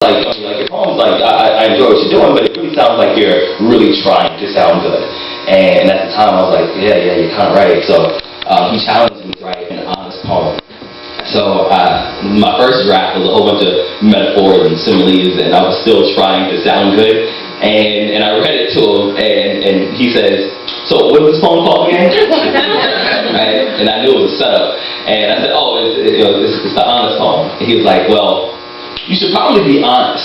like, I mean, like your poems, like I enjoy what you're doing, but it really sounds like you're really trying to sound good. And at the time, I was like, yeah, you're kind of right. So he challenged me to write an honest poem. So my first draft was a whole bunch of metaphors and similes, and I was still trying to sound good. And I read it to him, and he says, so what is this poem called again? Right? And I knew it was a setup. And I said, oh, it's the honest poem. And he was like, well, you should probably be honest.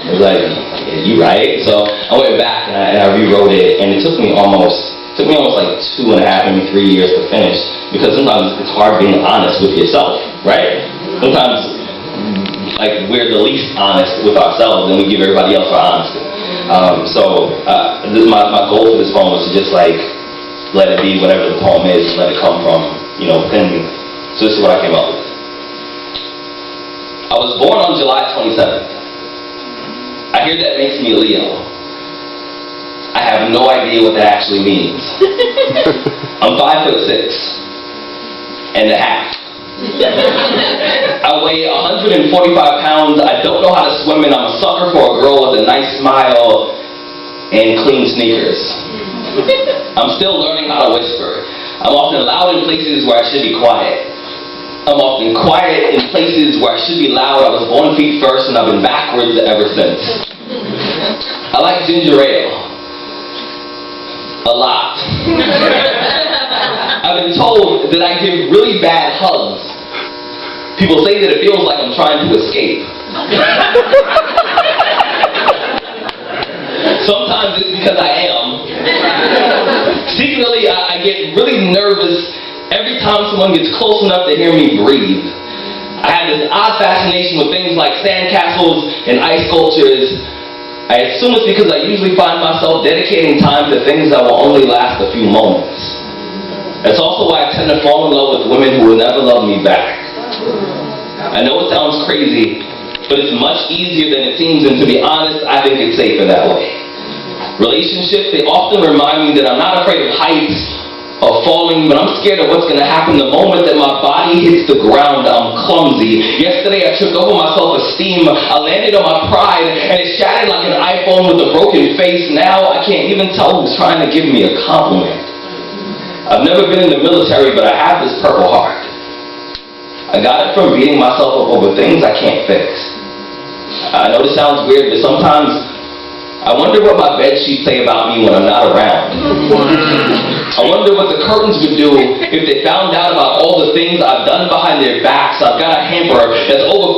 I was like, yeah, you right. So I went back and I rewrote it, and it took me almost like 2.5, maybe 3 years to finish, because sometimes it's hard being honest with yourself, right? Sometimes like we're the least honest with ourselves, and we give everybody else our honesty. My goal for this poem was to just like let it be whatever the poem is, let it come from, within me. So this is what I came up with. I was born on July 27th. I hear that makes me a Leo. I have no idea what that actually means. I'm 5'6" and a half. I weigh 145 pounds. I don't know how to swim, and I'm a sucker for a girl with a nice smile and clean sneakers. I'm still learning how to whisper. I'm often loud in places where I should be quiet. I'm often quiet in places where I should be loud. I was born feet first, and I've been backwards ever since. I like ginger ale. A lot. I've been told that I give really bad hugs. People say that it feels like I'm trying to escape. Sometimes it's because I am. Secretly, I get really nervous every time someone gets close enough to hear me breathe. I have this odd fascination with things like sandcastles and ice sculptures. I assume it's because I usually find myself dedicating time to things that will only last a few moments. That's also why I tend to fall in love with women who will never love me back. I know it sounds crazy, but it's much easier than it seems, and to be honest, I think it's safer that way. Relationships, they often remind me that I'm not afraid of heights or falling, but I'm scared of what's going to happen the moment that my body hits the ground. I'm clumsy. Yesterday I tripped over my self-esteem. I landed on my pride, and it shattered like an iPhone with a broken face. Now I can't even tell who's trying to give me a compliment. I've never been in the military, but I have this Purple Heart. I got it from beating myself up over things I can't fix. I know this sounds weird, but sometimes I wonder what my bed sheets say about me when I'm not around. I wonder what the curtains would do if they found out about all the things I've done behind their backs. I've got a hamper that's over